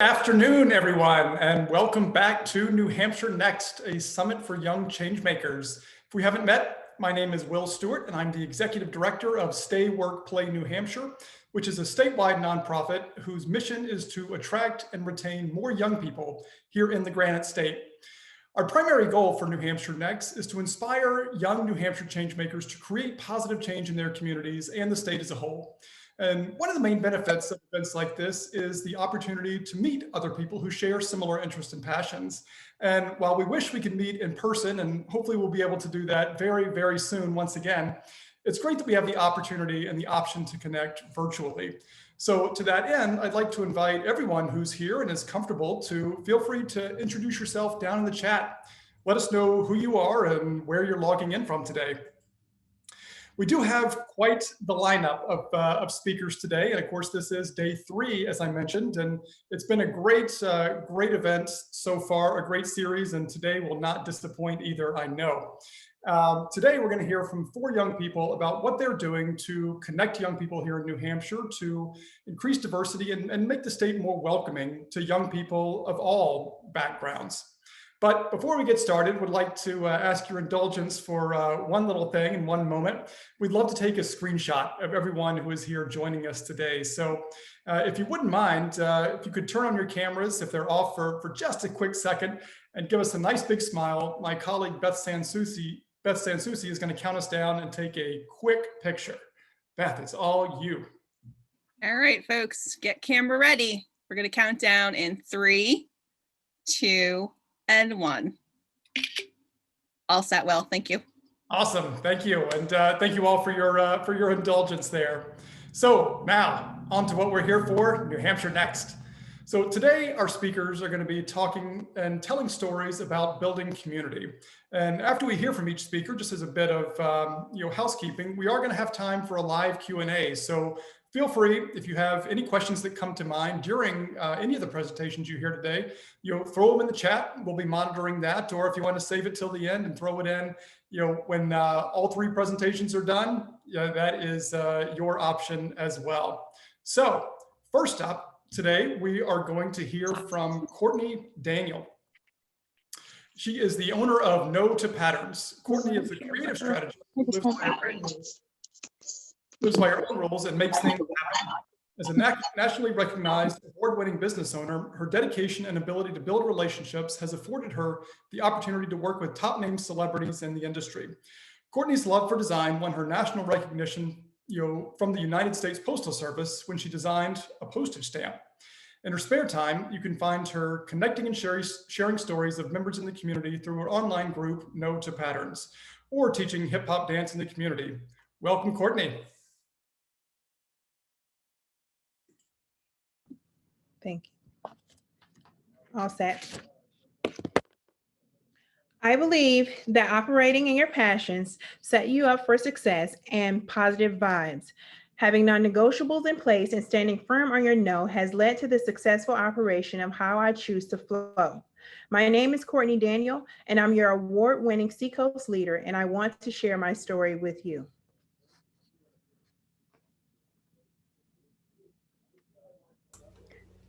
Afternoon, everyone, and welcome back to New Hampshire Next, a summit for young changemakers. If we haven't met, my name is Will Stewart, and I'm the executive director of Stay, Work, Play New Hampshire, which is a statewide nonprofit whose mission is to attract and retain more young people here in the Granite State. Our primary goal for New Hampshire Next is to inspire young New Hampshire changemakers to create positive change in their communities and the state as a whole. And one of the main benefits of events like this is the opportunity to meet other people who share similar interests and passions. And while we wish we could meet in person, and hopefully we'll be able to do that very, very soon once again, it's great that we have the opportunity and the option to connect virtually. So to that end, I'd like to invite everyone who's here and is comfortable to feel free to introduce yourself down in the chat. Let us know who you are and where you're logging in from today. We do have quite the lineup of speakers today. And of course, this is day 3, as I mentioned, and it's been a great event so far, a great series, and today will not disappoint either, I know. Today, we're going to hear from 4 young people about what they're doing to connect young people here in New Hampshire, to increase diversity and make the state more welcoming to young people of all backgrounds. But before we get started, would like to ask your indulgence for one little thing in one moment. We'd love to take a screenshot of everyone who is here joining us today. So if you wouldn't mind, if you could turn on your cameras, if they're off for just a quick second, and give us a nice big smile. My colleague Beth Sansusi is going to count us down and take a quick picture. Beth, it's all you. All right, folks, get camera ready. We're going to count down in 3, 2, and 1. All set, Will. Thank you. Awesome. Thank you. And thank you all for your indulgence there. So now on to what we're here for, New Hampshire Next. So today our speakers are going to be talking and telling stories about building community. And after we hear from each speaker, just as a bit of housekeeping, we are going to have time for a live Q&A. So feel free, if you have any questions that come to mind during any of the presentations you hear today, throw them in the chat. We'll be monitoring that. Or if you want to save it till the end and throw it in, when all 3 presentations are done, that is your option as well. So first up today, we are going to hear from Courtney Daniel. She is the owner of No to Patterns. Courtney is a creative strategist who lives by her own rules and makes things happen. As a nationally recognized award-winning business owner, her dedication and ability to build relationships has afforded her the opportunity to work with top-name celebrities in the industry. Courtney's love for design won her national recognition from the United States Postal Service when she designed a postage stamp. In her spare time, you can find her connecting and sharing stories of members in the community through her online group, No to Patterns, or teaching hip hop dance in the community. Welcome, Courtney. Thank you. All set. I believe that operating in your passions set you up for success and positive vibes. Having non-negotiables in place and standing firm on your no has led to the successful operation of how I choose to flow. My name is Courtney Daniel, and I'm your award-winning Seacoast leader, and I want to share my story with you.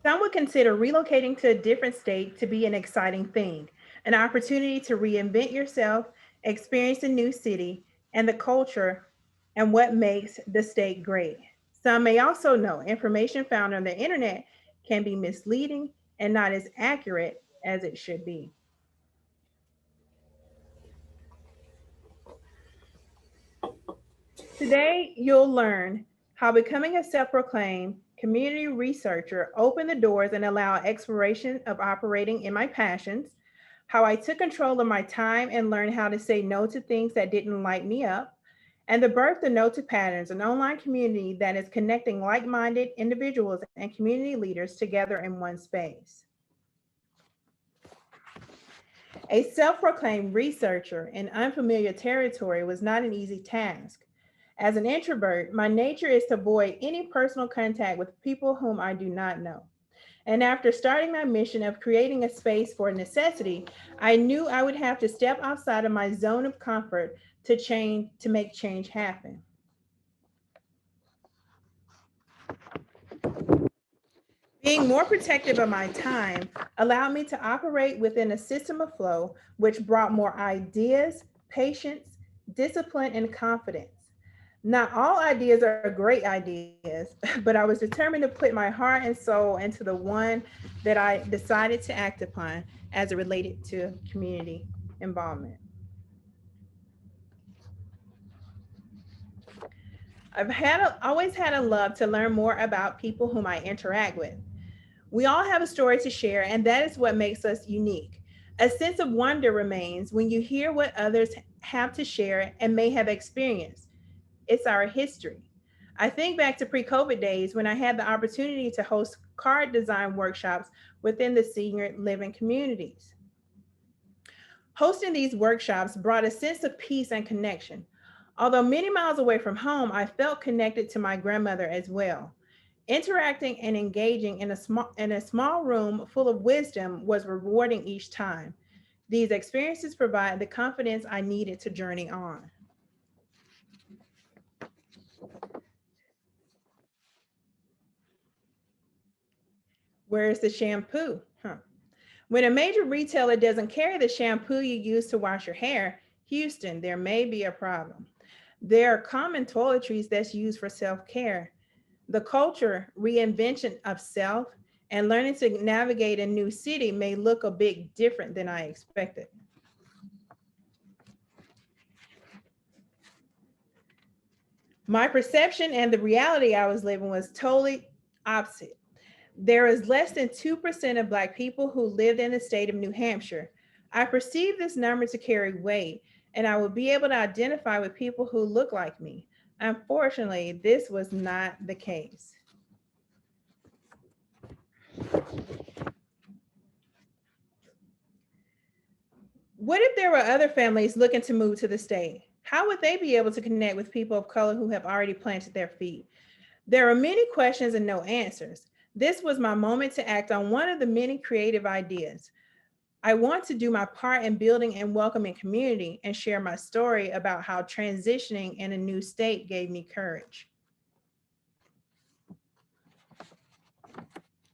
Some would consider relocating to a different state to be an exciting thing, an opportunity to reinvent yourself, experience a new city and the culture and what makes the state great. Some may also know information found on the internet can be misleading and not as accurate as it should be. Today, you'll learn how becoming a self-proclaimed community researcher opened the doors and allowed exploration of operating in my passions, how I took control of my time and learned how to say no to things that didn't light me up, and the birth of No to Patterns, an online community that is connecting like-minded individuals and community leaders together in one space. A self-proclaimed researcher in unfamiliar territory was not an easy task. As an introvert, my nature is to avoid any personal contact with people whom I do not know. And after starting my mission of creating a space for necessity, I knew I would have to step outside of my zone of comfort to make change happen. Being more protective of my time allowed me to operate within a system of flow, which brought more ideas, patience, discipline, and confidence. Not all ideas are great ideas, but I was determined to put my heart and soul into the one that I decided to act upon as it related to community involvement. Always had a love to learn more about people whom I interact with. We all have a story to share, and that is what makes us unique. A sense of wonder remains when you hear what others have to share and may have experienced. It's our history. I think back to pre-COVID days when I had the opportunity to host card design workshops within the senior living communities. Hosting these workshops brought a sense of peace and connection. Although many miles away from home, I felt connected to my grandmother as well. Interacting and engaging in a small room full of wisdom was rewarding each time. These experiences provide the confidence I needed to journey on. Where's the shampoo? When a major retailer doesn't carry the shampoo you use to wash your hair, Houston, there may be a problem. There are common toiletries that's used for self-care. The culture reinvention of self and learning to navigate a new city may look a bit different than I expected. My perception and the reality I was living was totally opposite. There is less than 2% of Black people who lived in the state of New Hampshire. I perceive this number to carry weight, and I will be able to identify with people who look like me. Unfortunately, this was not the case. What if there were other families looking to move to the state? How would they be able to connect with people of color who have already planted their feet? There are many questions and no answers. This was my moment to act on one of the many creative ideas. I want to do my part in building and welcoming community and share my story about how transitioning in a new state gave me courage.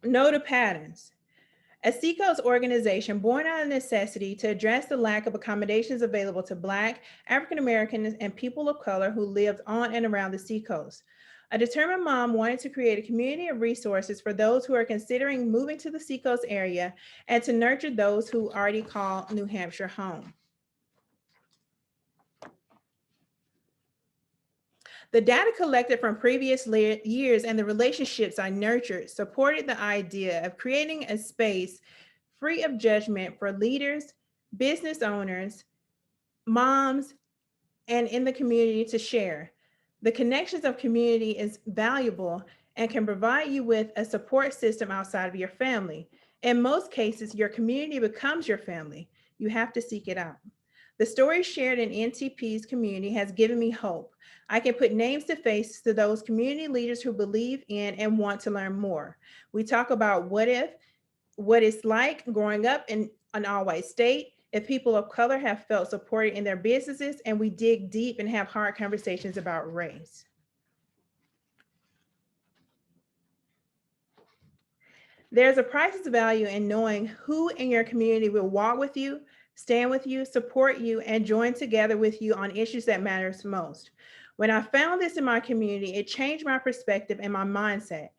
Know the patterns. A Seacoast organization born out of necessity to address the lack of accommodations available to Black, African Americans, and people of color who lived on and around the Seacoast. A determined mom wanted to create a community of resources for those who are considering moving to the Seacoast area and to nurture those who already call New Hampshire home. The data collected from previous years and the relationships I nurtured supported the idea of creating a space free of judgment for leaders, business owners, moms, and in the community to share. The connections of community is valuable and can provide you with a support system outside of your family. In most cases, your community becomes your family. You have to seek it out. The story shared in NTP's community has given me hope. I can put names to faces to those community leaders who believe in and want to learn more. We talk about what it's like growing up in an all-white state, if people of color have felt supported in their businesses, and we dig deep and have hard conversations about race. There's a priceless value in knowing who in your community will walk with you, stand with you, support you, and join together with you on issues that matters most. When I found this in my community, it changed my perspective and my mindset.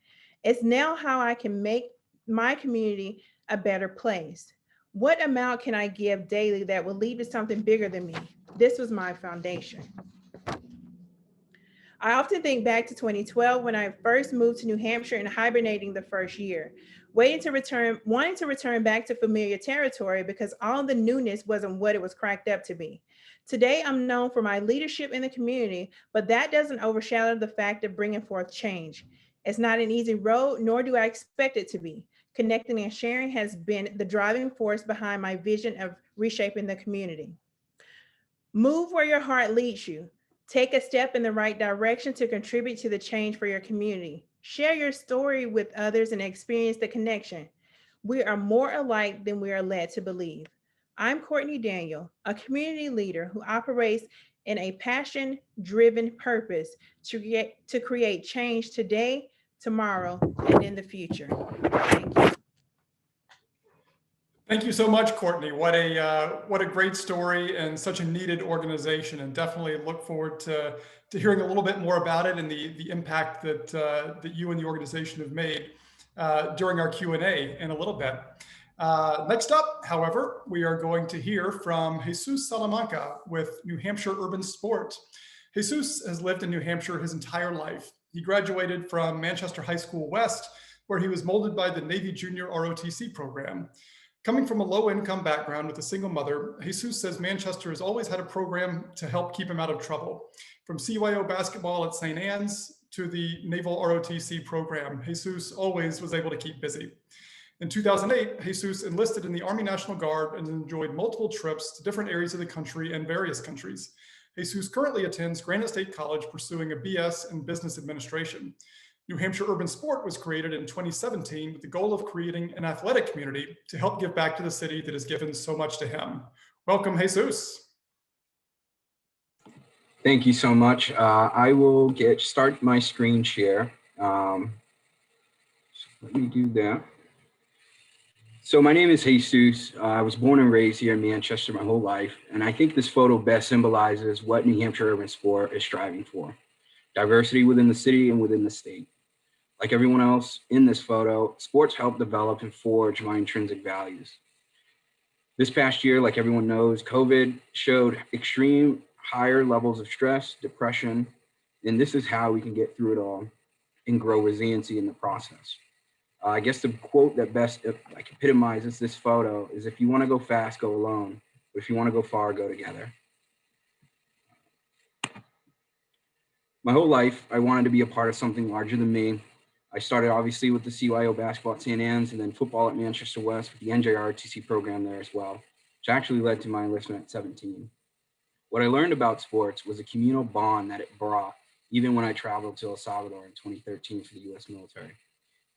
It's now how I can make my community a better place. What amount can I give daily that will lead to something bigger than me? This was my foundation. I often think back to 2012 when I first moved to New Hampshire and hibernating the first year, wanting to return back to familiar territory because all the newness wasn't what it was cracked up to be. Today, I'm known for my leadership in the community, but that doesn't overshadow the fact of bringing forth change. It's not an easy road, nor do I expect it to be. Connecting and sharing has been the driving force behind my vision of reshaping the community. Move where your heart leads you. Take a step in the right direction to contribute to the change for your community. Share your story with others and experience the connection. We are more alike than we are led to believe. I'm Courtney Daniel, a community leader who operates in a passion-driven purpose to create change today, tomorrow, and in the future. Thank you. Thank you so much, Courtney. What a great story and such a needed organization, and definitely look forward to hearing a little bit more about it and the impact that you and the organization have made during our Q&A in a little bit. Next up, however, we are going to hear from Jesus Salamanca with New Hampshire Urban Sport. Jesus has lived in New Hampshire his entire life. He graduated from Manchester High School West, where he was molded by the Navy Junior ROTC program. Coming from a low-income background with a single mother, Jesus says Manchester has always had a program to help keep him out of trouble. From CYO basketball at St. Anne's to the Naval ROTC program, Jesus always was able to keep busy. In 2008, Jesus enlisted in the Army National Guard and enjoyed multiple trips to different areas of the country and various countries. Jesus currently attends Granite State College pursuing a BS in Business Administration. New Hampshire Urban Sport was created in 2017 with the goal of creating an athletic community to help give back to the city that has given so much to him. Welcome, Jesus. Thank you so much. I will start my screen share. Let me do that. So my name is Jesus. I was born and raised here in Manchester my whole life, and I think this photo best symbolizes what New Hampshire Urban Sport is striving for: diversity within the city and within the state. Like everyone else in this photo, sports help develop and forge my intrinsic values. This past year, like everyone knows, COVID showed extreme higher levels of stress, depression, and this is how we can get through it all and grow resiliency in the process. I guess the quote that best epitomizes this photo is, if you want to go fast, go alone, but if you want to go far, go together. My whole life, I wanted to be a part of something larger than me. I started obviously with the CYO basketball at St. Anne's and then football at Manchester West with the NJROTC program there as well, which actually led to my enlistment at 17. What I learned about sports was a communal bond that it brought, even when I traveled to El Salvador in 2013 for the US military.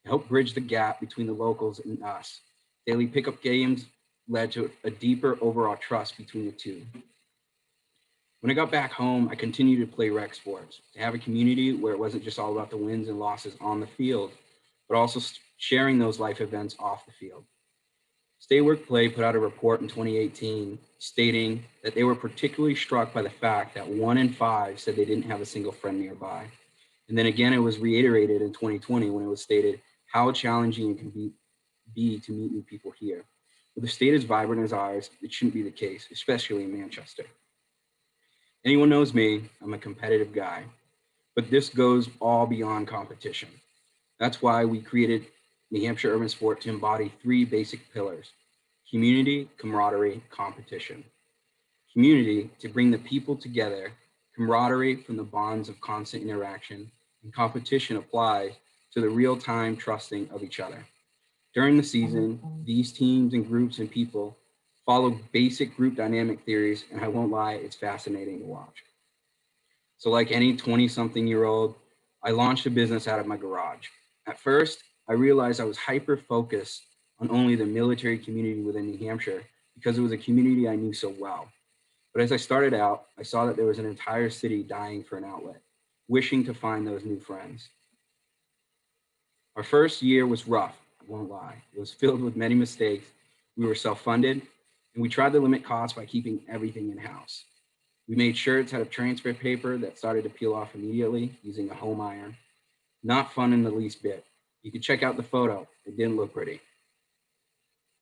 It helped bridge the gap between the locals and us. Daily pickup games led to a deeper overall trust between the two. When I got back home, I continued to play rec sports, to have a community where it wasn't just all about the wins and losses on the field, but also sharing those life events off the field. Stay Work Play put out a report in 2018 stating that they were particularly struck by the fact that 1 in 5 said they didn't have a single friend nearby. And then again, it was reiterated in 2020 when it was stated how challenging it can be to meet new people here. With a state as vibrant as ours, it shouldn't be the case, especially in Manchester. Anyone knows me, I'm a competitive guy, but this goes all beyond competition. That's why we created New Hampshire Urban Sport to embody 3 basic pillars: community, camaraderie, competition. Community, to bring the people together; camaraderie, from the bonds of constant interaction; and competition applies to the real-time trusting of each other. During the season, these teams and groups and people follow basic group dynamic theories, and I won't lie, it's fascinating to watch. So like any 20-something-year-old, I launched a business out of my garage. At first, I realized I was hyper-focused on only the military community within New Hampshire because it was a community I knew so well. But as I started out, I saw that there was an entire city dying for an outlet, wishing to find those new friends. Our first year was rough, I won't lie. It was filled with many mistakes. We were self-funded, and we tried to limit costs by keeping everything in-house. We made shirts out of transfer paper that started to peel off immediately using a home iron. Not fun in the least bit. You could check out the photo. It didn't look pretty.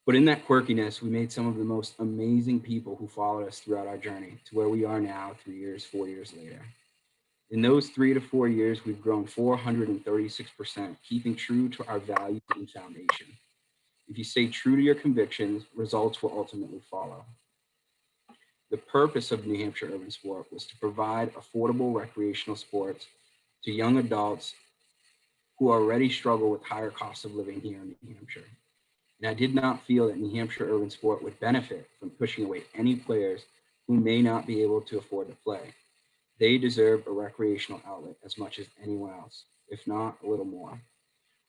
But in that quirkiness, we made some of the most amazing people who followed us throughout our journey to where we are now 3 years, 4 years later. In those 3 to 4 years, we've grown 436%, keeping true to our values and foundation. If you stay true to your convictions, results will ultimately follow. The purpose of New Hampshire Urban Sport was to provide affordable recreational sports to young adults who already struggle with higher costs of living here in New Hampshire. And I did not feel that New Hampshire Urban Sport would benefit from pushing away any players who may not be able to afford to play. They deserve a recreational outlet as much as anyone else, if not a little more.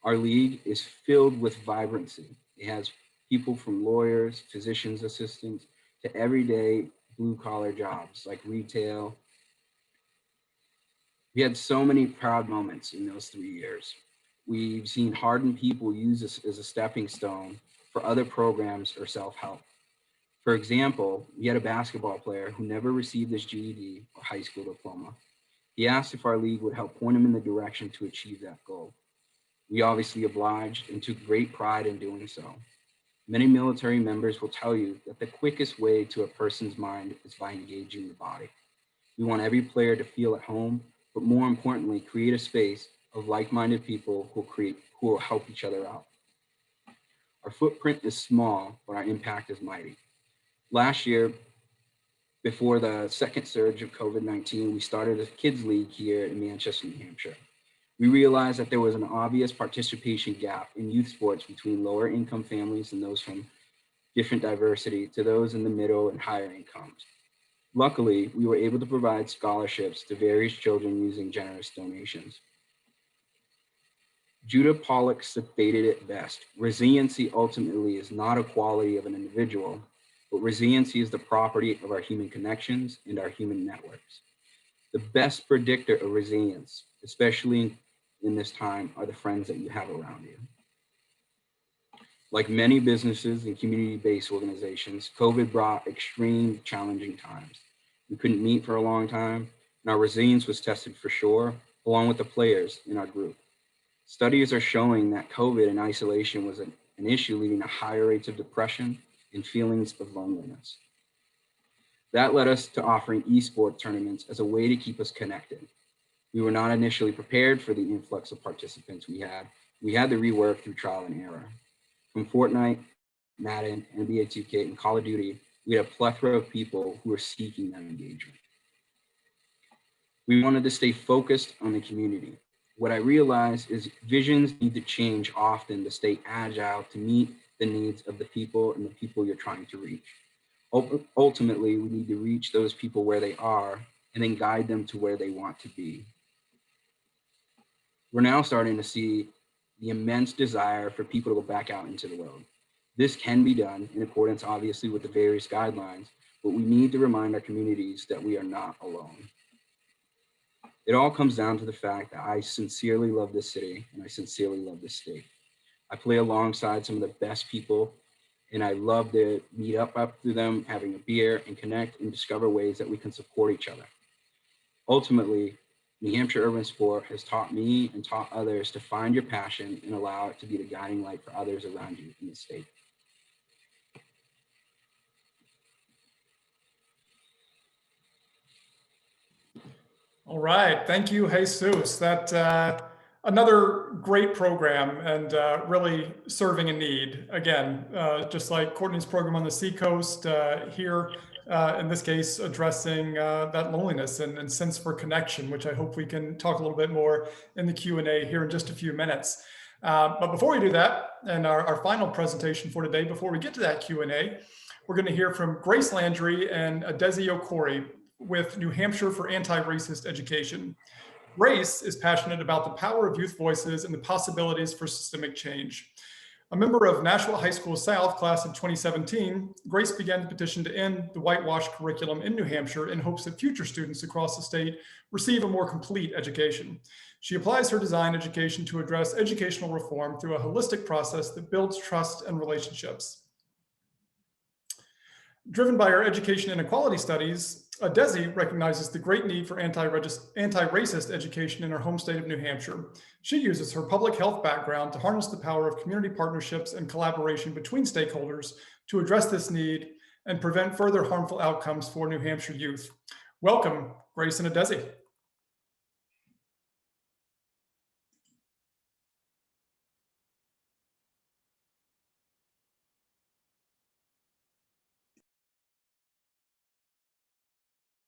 Our league is filled with vibrancy. It has people from lawyers, physician's assistants, to everyday blue-collar jobs like retail. We had so many proud moments in those 3 years. we've seen hardened people use this as a stepping stone for other programs or self-help. For example, we had a basketball player who never received his GED or high school diploma. He asked if our league would help point him in the direction to achieve that goal. We obviously obliged and took great pride in doing so. Many military members will tell you that the quickest way to a person's mind is by engaging the body. We want every player to feel at home, but more importantly, create a space of like-minded people who will help each other out. Our footprint is small, but our impact is mighty. Last year, before the second surge of COVID-19, we started a kids league here in Manchester, New Hampshire. We realized that there was an obvious participation gap in youth sports between lower income families and those from different diversity to those in the middle and higher incomes. Luckily, we were able to provide scholarships to various children using generous donations. Judah Pollock stated it best: resiliency ultimately is not a quality of an individual, but resiliency is the property of our human connections and our human networks. The best predictor of resilience, especially in this time, are the friends that you have around you. Like many businesses and community-based organizations, COVID brought extreme challenging times. We couldn't meet for a long time, and our resilience was tested for sure, along with the players in our group. Studies are showing that COVID and isolation was an issue, leading to higher rates of depression and feelings of loneliness. That led us to offering esports tournaments as a way to keep us connected. We were not initially prepared for the influx of participants we had. We had to rework through trial and error. From Fortnite, Madden, NBA 2K, and Call of Duty, we had a plethora of people who were seeking that engagement. We wanted to stay focused on the community. What I realized is visions need to change often to stay agile to meet the needs of the people and the people you're trying to reach. Ultimately, we need to reach those people where they are and then guide them to where they want to be. We're now starting to see the immense desire for people to go back out into the world. This can be done in accordance, obviously, with the various guidelines, but we need to remind our communities that we are not alone. It all comes down to the fact that I sincerely love this city and I sincerely love this state. I play alongside some of the best people, and I love to meet up through them, having a beer and connect and discover ways that we can support each other. Ultimately, New Hampshire urban sport has taught me and taught others to find your passion and allow it to be the guiding light for others around you in the state. All right, thank you, Jesus. That another great program and really serving a need. Again, just like Courtney's program on the Seacoast here, in this case, addressing that loneliness and sense for connection, which I hope we can talk a little bit more in the Q&A here in just a few minutes. But before we do that, and our final presentation for today, before we get to that Q&A, we're going to hear from Grace Landry and Desi Okori with New Hampshire for Anti-Racist Education. Grace is passionate about the power of youth voices and the possibilities for systemic change. A member of Nashua High School South class of 2017, Grace began the petition to end the whitewash curriculum in New Hampshire in hopes that future students across the state receive a more complete education. She applies her design education to address educational reform through a holistic process that builds trust and relationships. Driven by her education inequality studies, Desi recognizes the great need for anti-racist education in her home state of New Hampshire. She uses her public health background to harness the power of community partnerships and collaboration between stakeholders to address this need and prevent further harmful outcomes for New Hampshire youth. Welcome, Grace and Desi.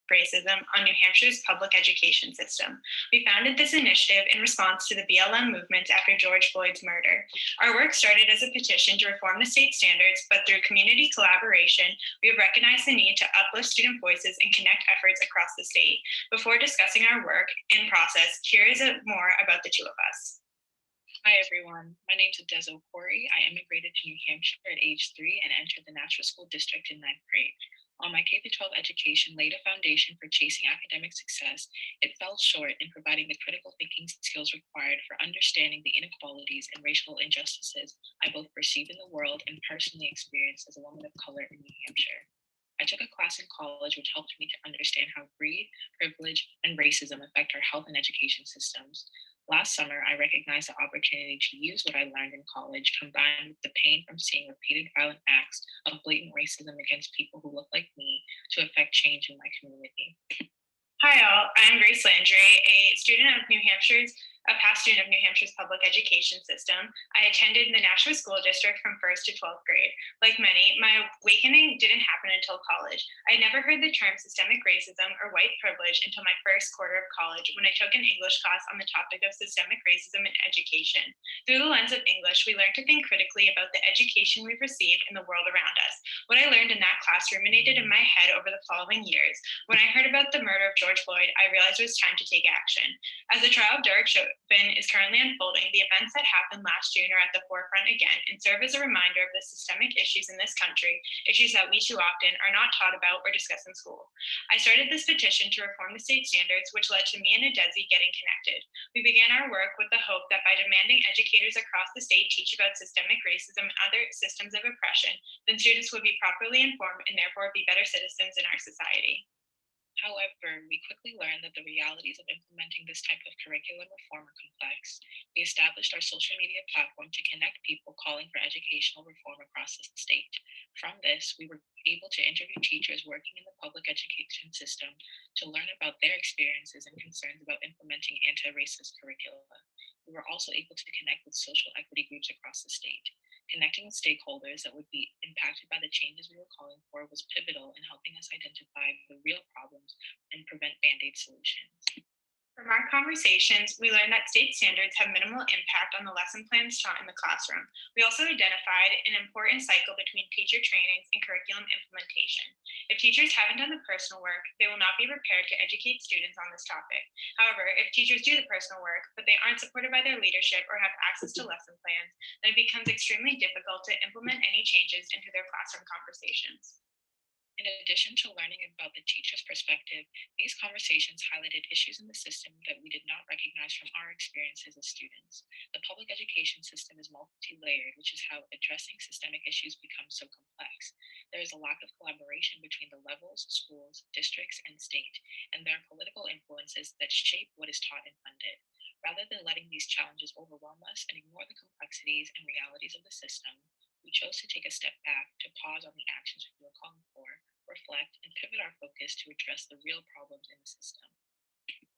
Racism on New Hampshire's public education system. We founded this initiative in response to the BLM movement after George Floyd's murder. Our work started as a petition to reform the state standards, but through community collaboration, we have recognized the need to uplift student voices and connect efforts across the state. Before discussing our work in process, here is more about the two of us. Hi everyone, my name is Desi Okori. I immigrated to New Hampshire at age 3 and entered the Nashua School District in 9th grade. While my K-12 education laid a foundation for chasing academic success, it fell short in providing the critical thinking skills required for understanding the inequalities and racial injustices I both perceive in the world and personally experienced as a woman of color in New Hampshire. I took a class in college which helped me to understand how greed, privilege, and racism affect our health and education systems. Last summer, I recognized the opportunity to use what I learned in college combined with the pain from seeing repeated violent acts of blatant racism against people who look like me to affect change in my community. Hi all, I'm Grace Landry, a past student of New Hampshire's public education system. I attended the Nashua School District from 1st to 12th grade. Like many, my awakening didn't happen until college. I had never heard the term systemic racism or white privilege until my first quarter of college when I took an English class on the topic of systemic racism in education. Through the lens of English, we learned to think critically about the education we've received in the world around us. What I learned in that class ruminated in my head over the following years. When I heard about the murder of George Floyd, I realized it was time to take action. As the trial of Derek Chauvin is currently unfolding, the events that happened last June are at the forefront again and serve as a reminder of the systemic issues in this country, issues that we too often are not taught about or discuss in school. I started this petition to reform the state standards, which led to me and Adesi getting connected. We began our work with the hope that by demanding educators across the state teach about systemic racism and other systems of oppression, then students would be properly informed and therefore be better citizens in our society. However, we quickly learned that the realities of implementing this type of curriculum reform are complex. We established our social media platform to connect people calling for educational reform across the state. From this, we were able to interview teachers working in the public education system to learn about their experiences and concerns about implementing anti-racist curricula. We were also able to connect with social equity groups across the state. Connecting with stakeholders that would be impacted by the changes we were calling for was pivotal in helping us identify the real problems and prevent band-aid solutions. From our conversations, we learned that state standards have minimal impact on the lesson plans taught in the classroom. We also identified an important cycle between teacher trainings and curriculum implementation. If teachers haven't done the personal work, they will not be prepared to educate students on this topic. However, if teachers do the personal work, but they aren't supported by their leadership or have access to lesson plans, then it becomes extremely difficult to implement any changes into their classroom conversations. In addition to learning about the teacher's perspective, these conversations highlighted issues in the system that we did not recognize from our experiences as students. The public education system is multi-layered, which is how addressing systemic issues becomes so complex. There is a lack of collaboration between the levels, schools, districts, and state, and there are political influences that shape what is taught and funded. Rather than letting these challenges overwhelm us and ignore the complexities and realities of the system, we chose to take a step back to pause on the actions we were calling for, reflect, and pivot our focus to address the real problems in the system.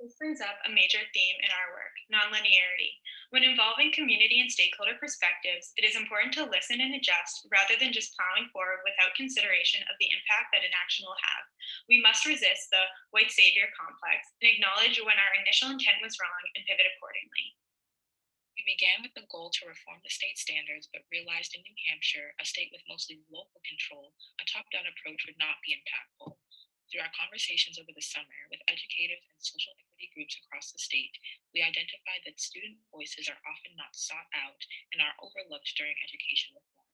This brings up a major theme in our work, nonlinearity. When involving community and stakeholder perspectives, it is important to listen and adjust rather than just plowing forward without consideration of the impact that an action will have. We must resist the white savior complex and acknowledge when our initial intent was wrong and pivot accordingly. We began with the goal to reform the state standards, but realized in New Hampshire, a state with mostly local control, a top-down approach would not be impactful. Through our conversations over the summer with educators and social equity groups across the state, we identified that student voices are often not sought out and are overlooked during education reform.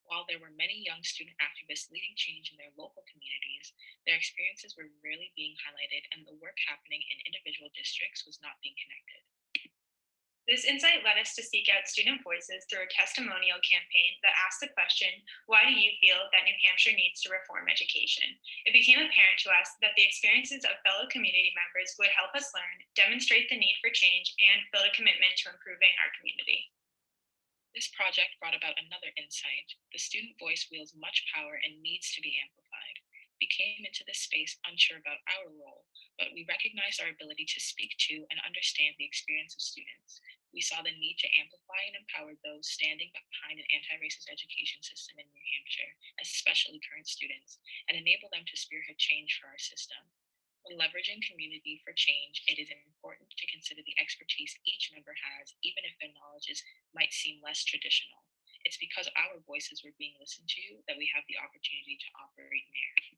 While there were many young student activists leading change in their local communities, their experiences were rarely being highlighted and the work happening in individual districts was not being connected. This insight led us to seek out student voices through a testimonial campaign that asked the question, why do you feel that New Hampshire needs to reform education? It became apparent to us that the experiences of fellow community members would help us learn, demonstrate the need for change, and build a commitment to improving our community. This project brought about another insight. The student voice wields much power and needs to be amplified. We came into this space unsure about our role, but we recognized our ability to speak to and understand the experience of students. We saw the need to amplify and empower those standing behind an anti-racist education system in New Hampshire, especially current students, and enable them to spearhead change for our system. When leveraging community for change, it is important to consider the expertise each member has, even if their knowledges might seem less traditional. It's because our voices were being listened to that we have the opportunity to operate there.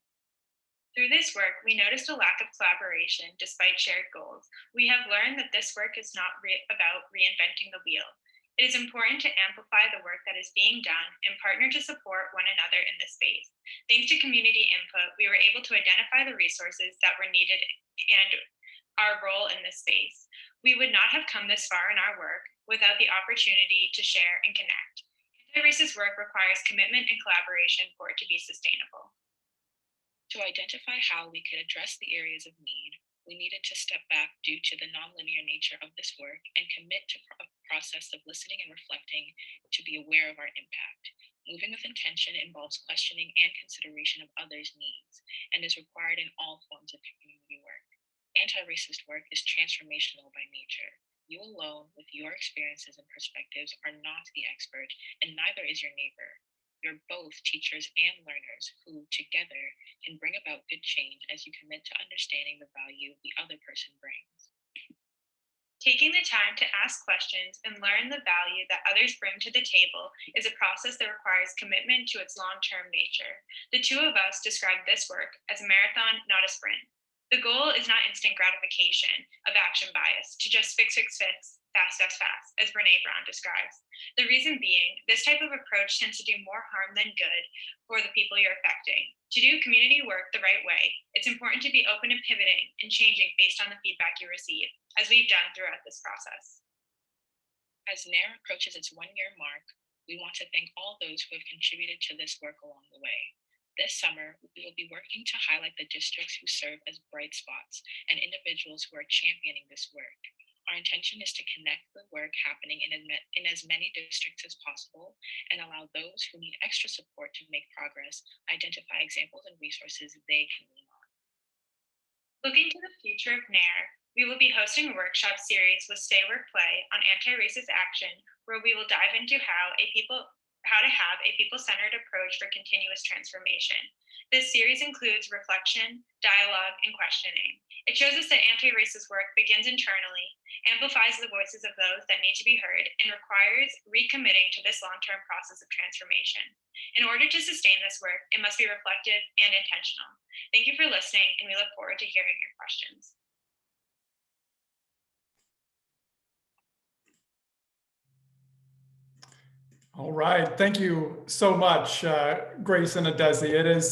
Through this work, we noticed a lack of collaboration despite shared goals. We have learned that this work is not about reinventing the wheel. It is important to amplify the work that is being done and partner to support one another in this space. Thanks to community input, we were able to identify the resources that were needed and our role in this space. We would not have come this far in our work without the opportunity to share and connect. Anti-racist work requires commitment and collaboration for it to be sustainable. To identify how we could address the areas of need, we needed to step back due to the nonlinear nature of this work and commit to a process of listening and reflecting to be aware of our impact. Moving with intention involves questioning and consideration of others' needs and is required in all forms of community work. Anti-racist work is transformational by nature. You alone, with your experiences and perspectives, are not the expert, and neither is your neighbor. You're both teachers and learners who, together, can bring about good change as you commit to understanding the value the other person brings. Taking the time to ask questions and learn the value that others bring to the table is a process that requires commitment to its long-term nature. The two of us describe this work as a marathon, not a sprint. The goal is not instant gratification of action bias to just fix, fast, as Brene Brown describes. The reason being, this type of approach tends to do more harm than good for the people you're affecting. To do community work the right way, it's important to be open to pivoting and changing based on the feedback you receive, as we've done throughout this process. As NAIR approaches its one-year mark, we want to thank all those who have contributed to this work along the way. This summer, we will be working to highlight the districts who serve as bright spots and individuals who are championing this work. Our intention is to connect the work happening in as many districts as possible and allow those who need extra support to make progress identify examples and resources they can lean on. Looking to the future of NAIR, we will be hosting a workshop series with Stay Work Play on anti-racist action, where we will dive into how to have a people-centered approach for continuous transformation. This series includes reflection, dialogue, and questioning. It shows us that anti-racist work begins internally, amplifies the voices of those that need to be heard, and requires recommitting to this long-term process of transformation. In order to sustain this work, it must be reflective and intentional. Thank you for listening, and we look forward to hearing your questions. All right. Thank you so much, Grace and Adesi. It is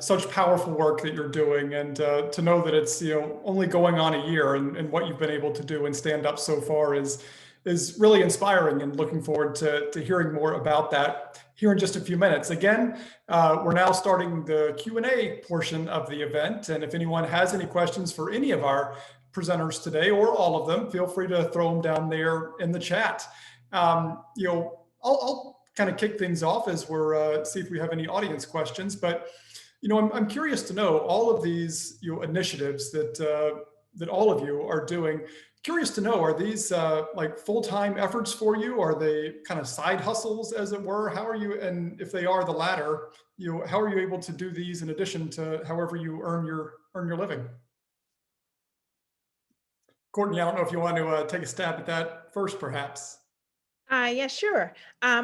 such powerful work that you're doing, and to know that it's only going on a year, and what you've been able to do and stand up so far is really inspiring, and looking forward to hearing more about that here in just a few minutes. Again, we're now starting the Q&A portion of the event, and if anyone has any questions for any of our presenters today, or all of them, feel free to throw them down there in the chat. I'll kind of kick things off as we're see if we have any audience questions. But I'm curious to know all of these initiatives that all of you are doing. Curious to know, are these like full-time efforts for you? Are they kind of side hustles, as it were? How are you? And if they are the latter, how are you able to do these in addition to however you earn your living? Courtney, I don't know if you want to take a stab at that first, perhaps. Yeah, sure.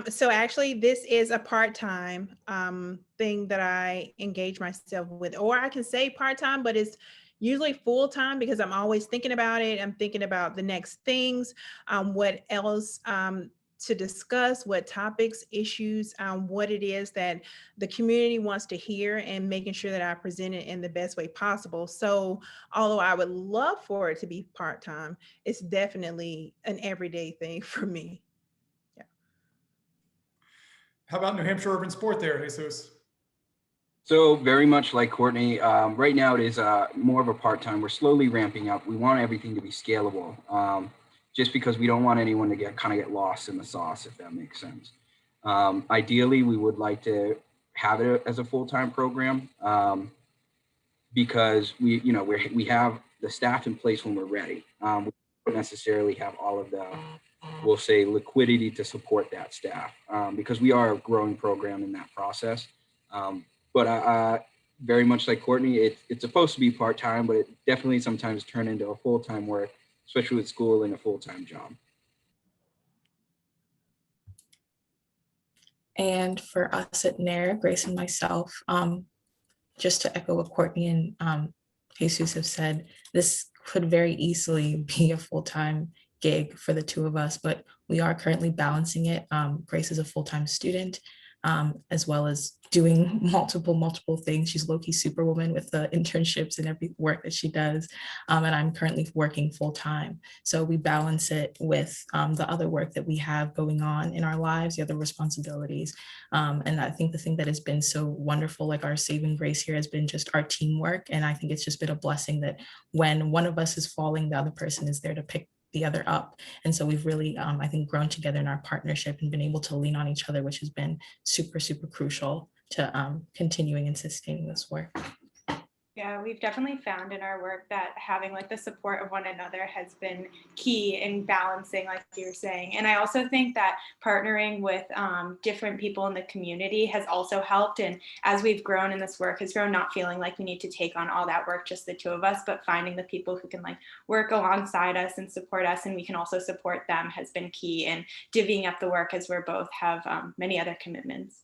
So actually, this is a part-time thing that I engage myself with, or I can say part-time, but it's usually full-time because I'm always thinking about it. I'm thinking about the next things, what else to discuss, what topics, issues, what it is that the community wants to hear, and making sure that I present it in the best way possible. So although I would love for it to be part-time, it's definitely an everyday thing for me. How about New Hampshire Urban Sport there, Jesus? So very much like Courtney, right now it is more of a part-time. We're slowly ramping up. We want everything to be scalable, just because we don't want anyone to get lost in the sauce, if that makes sense. Ideally, we would like to have it as a full-time program, because we have the staff in place when we're ready. We don't necessarily have all of the, we'll say, liquidity to support that staff, because we are a growing program in that process. But very much like Courtney, it's supposed to be part-time, but it definitely sometimes turn into a full-time work, especially with school and a full-time job. And for us at NAIR, Grace and myself, just to echo what Courtney and Jesus have said, this could very easily be a full-time gig for the two of us, but we are currently balancing it. Grace is a full-time student, as well as doing multiple things. She's low-key superwoman with the internships and every work that she does. And I'm currently working full-time. So we balance it with the other work that we have going on in our lives, the other responsibilities. And I think the thing that has been so wonderful, like our saving grace here, has been just our teamwork. And I think it's just been a blessing that when one of us is falling, the other person is there to pick the other up. And so we've really, I think, grown together in our partnership and been able to lean on each other, which has been super crucial to continuing and sustaining this work. Yeah, we've definitely found in our work that having like the support of one another has been key in balancing, like you were saying. And I also think that partnering with different people in the community has also helped. And as we've grown in this work, has grown not feeling like we need to take on all that work, just the two of us, but finding the people who can like work alongside us and support us, and we can also support them, has been key in divvying up the work, as we're both have many other commitments.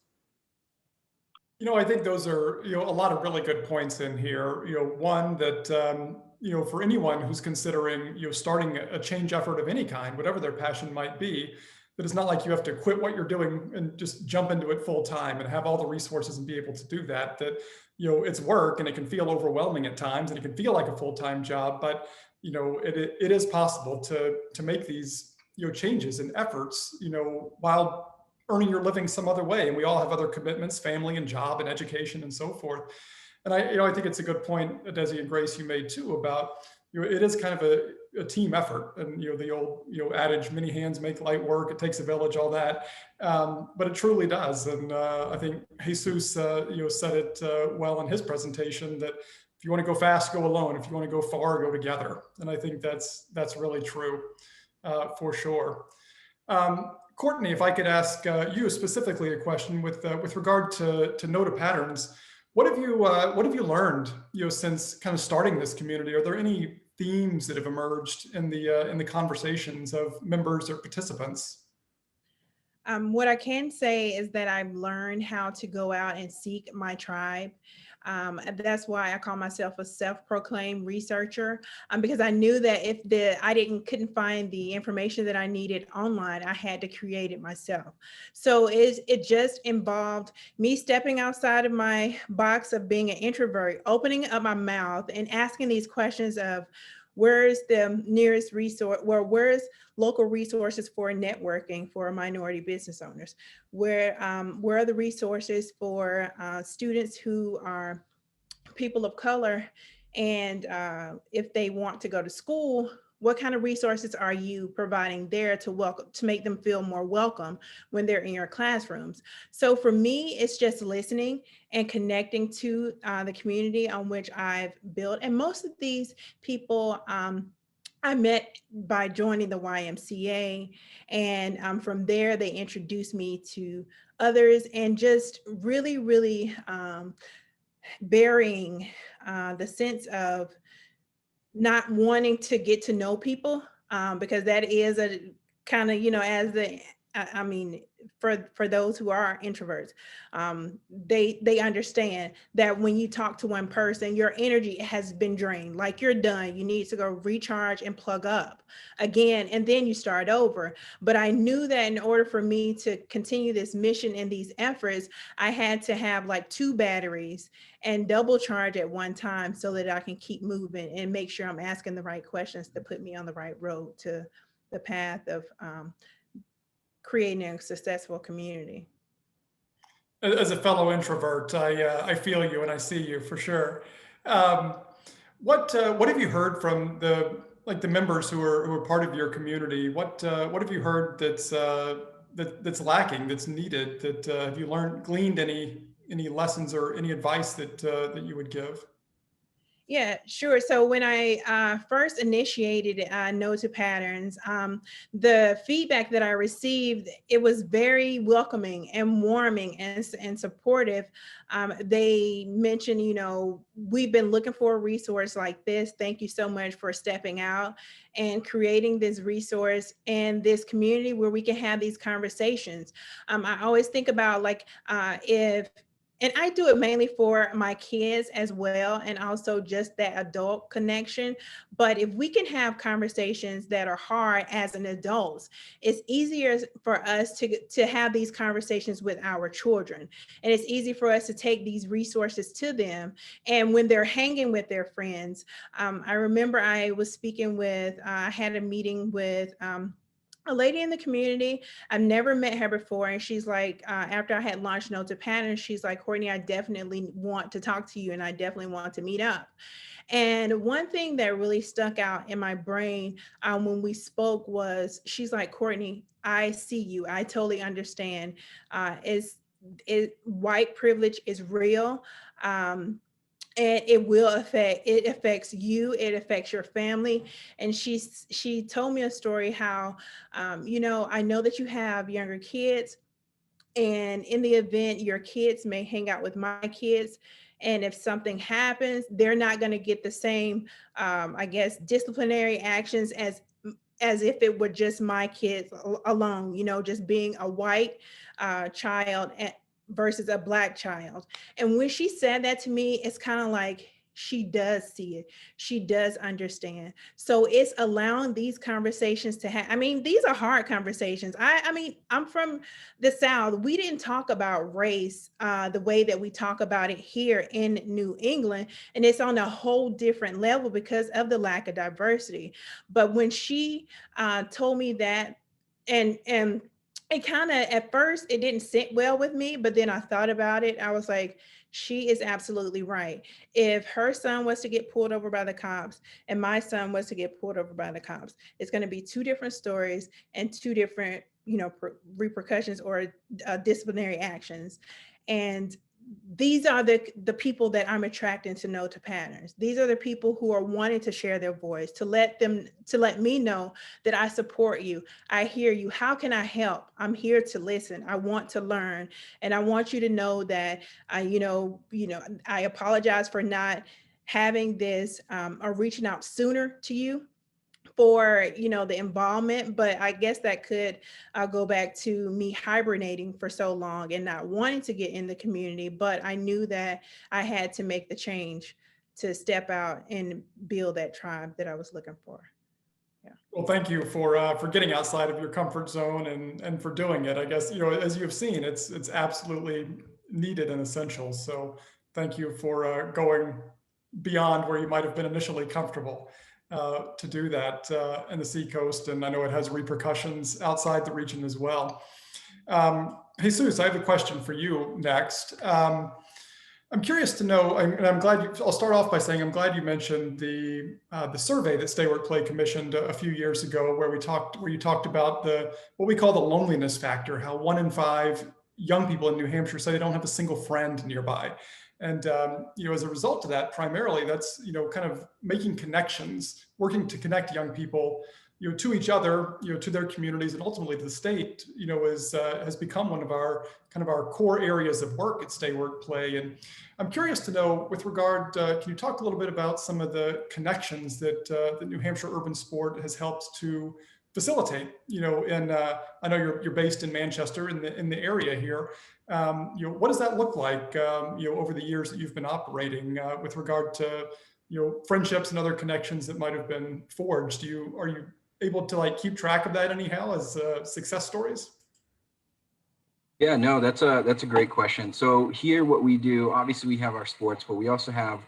I think those are, a lot of really good points in here. One that, for anyone who's considering, starting a change effort of any kind, whatever their passion might be, that it's not like you have to quit what you're doing and just jump into it full time and have all the resources and be able to do that. That, it's work and it can feel overwhelming at times and it can feel like a full-time job, but, it is possible to make these, changes and efforts, while earning your living some other way. And we all have other commitments, family and job and education and so forth. And I think it's a good point, Desi and Grace, you made too, about, it is kind of a team effort. And, the old, adage, many hands make light work, it takes a village, all that. But it truly does. And I think Jesus, said it well in his presentation, that if you want to go fast, go alone. If you want to go far, go together. And I think that's really true for sure. Courtney, if I could ask you specifically a question with regard to NOTA patterns, what have you learned, since kind of starting this community? Are there any themes that have emerged in the conversations of members or participants? What I can say is that I've learned how to go out and seek my tribe. And that's why I call myself a self-proclaimed researcher, because I knew that if couldn't find the information that I needed online, I had to create it myself. So it just involved me stepping outside of my box of being an introvert, opening up my mouth and asking these questions of, where's the nearest resource, where's local resources for networking for minority business owners? Where are the resources for students who are people of color? And if they want to go to school, what kind of resources are you providing there to make them feel more welcome when they're in your classrooms? So for me, it's just listening and connecting to the community on which I've built. And most of these people I met by joining the YMCA, and from there they introduced me to others, and just really burying the sense of not wanting to get to know people, because that is a kind of, as I mean, for those who are introverts, they understand that when you talk to one person, your energy has been drained, like you're done. You need to go recharge and plug up again, and then you start over. But I knew that in order for me to continue this mission and these efforts, I had to have like 2 batteries and double charge at one time so that I can keep moving and make sure I'm asking the right questions to put me on the right road to the path of creating a successful community. As a fellow introvert, I feel you and I see you for sure. What have you heard from the members who are part of your community? What have you heard that's lacking, that's needed? That have you gleaned any lessons or any advice that you would give? Yeah, sure. So when I first initiated NOTA Patterns, the feedback that I received, it was very welcoming and warming and supportive. They mentioned, we've been looking for a resource like this. Thank you so much for stepping out and creating this resource and this community where we can have these conversations. I always think about if and I do it mainly for my kids as well, and also just that adult connection. But if we can have conversations that are hard as an adult, it's easier for us to have these conversations with our children. And it's easy for us to take these resources to them. And when they're hanging with their friends, I remember I was speaking with, I had a meeting with a lady in the community. I've never met her before. And she's like, after I had launched No to Pattern, she's like, Courtney, I definitely want to talk to you and I definitely want to meet up. And one thing that really stuck out in my brain when we spoke was, she's like, Courtney, I see you. I totally understand. White privilege is real. And it affects you, it affects your family. And she told me a story how, I know that you have younger kids, and in the event your kids may hang out with my kids, and if something happens, they're not going to get the same, I guess, disciplinary actions as if it were just my kids alone, just being a white child versus a Black child. And when she said that to me, it's kind of like, she does see it. She does understand. So it's allowing these conversations to happen. I mean, these are hard conversations. I mean, I'm from the South. We didn't talk about race the way that we talk about it here in New England. And it's on a whole different level because of the lack of diversity. But when she told me that, and it kind of, at first, it didn't sit well with me, but then I thought about it. I was like, she is absolutely right. If her son was to get pulled over by the cops and my son was to get pulled over by the cops, it's going to be two different stories and two different, repercussions or disciplinary actions. And these are the people that I'm attracting to No to Patterns. These are the people who are wanting to share their voice, to let me know that I support you. I hear you. How can I help? I'm here to listen. I want to learn. And I want you to know that I apologize for not having this or reaching out sooner to you for the involvement, but I guess that could go back to me hibernating for so long and not wanting to get in the community. But I knew that I had to make the change to step out and build that tribe that I was looking for. Yeah. Well, thank you for getting outside of your comfort zone and for doing it. I guess, as you've seen, it's absolutely needed and essential. So thank you for going beyond where you might have been initially comfortable to do that in the Seacoast. And I know it has repercussions outside the region as well. Jesus, I have a question for you next. I'm curious to know, and I'm glad I'll start off by saying I'm glad you mentioned the survey that Stay Work Play commissioned a few years ago, where you talked about what we call the loneliness factor, how 1 in 5 young people in New Hampshire say they don't have a single friend nearby. And as a result of that, primarily that's kind of making connections, working to connect young people to each other, to their communities, and ultimately to the state, has become one of our core areas of work at Stay Work Play. And I'm curious to know, with regard, can you talk a little bit about some of the connections that the New Hampshire urban sport has helped to facilitate? And I know you're based in Manchester, in the area here. What does that look like, over the years that you've been operating with regard to friendships and other connections that might have been forged? Are you able to keep track of that anyhow as success stories? Yeah, no, that's a great question. So here, what we do, obviously we have our sports, but we also have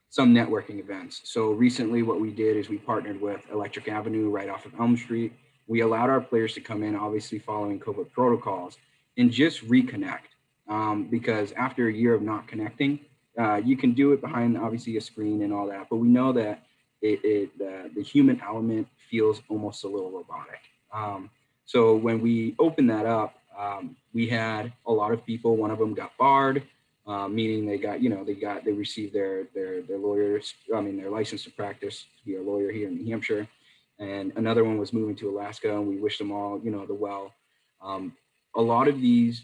some networking events. So recently what we did is we partnered with Electric Avenue right off of Elm Street. We allowed our players to come in, obviously following COVID protocols, and just reconnect. Because after a year of not connecting, you can do it behind obviously a screen and all that, but we know that the human element feels almost a little robotic. So when we opened that up, we had a lot of people. One of them got barred, meaning they received their lawyers, their license to practice to be a lawyer here in New Hampshire. And another one was moving to Alaska, and we wish them all, the well. A lot of these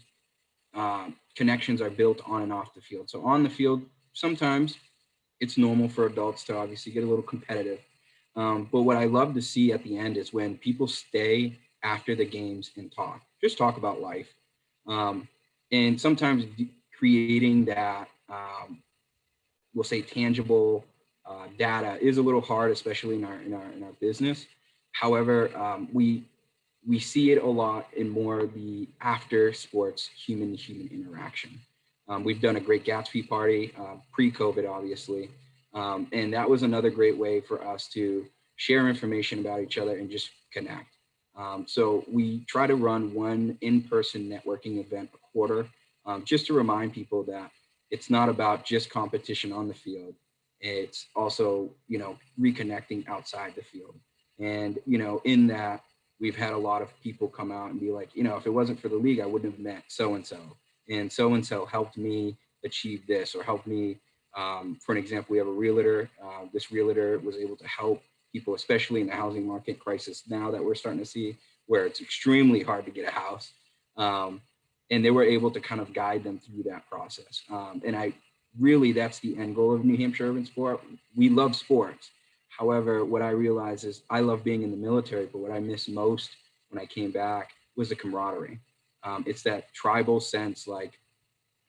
connections are built on and off the field. So on the field, sometimes it's normal for adults to obviously get a little competitive. But what I love to see at the end is when people stay after the games and just talk about life. And sometimes creating that, we'll say, tangible data is a little hard, especially in our business. However, we see it a lot in more the after sports human to human interaction. We've done a great Gatsby party pre-COVID, obviously, and that was another great way for us to share information about each other and just connect. So we try to run one in-person networking event a quarter, just to remind people that it's not about just competition on the field. It's also, reconnecting outside the field. And, in that, we've had a lot of people come out and be like, if it wasn't for the league, I wouldn't have met so-and-so. And so-and-so helped me achieve this, or helped me, for an example, we have a realtor. This realtor was able to help people, especially in the housing market crisis now that we're starting to see, where it's extremely hard to get a house. And they were able to kind of guide them through that process. And that's the end goal of New Hampshire Urban Sport. We love sports. However, what I realized is I love being in the military, but what I missed most when I came back was the camaraderie. It's that tribal sense, like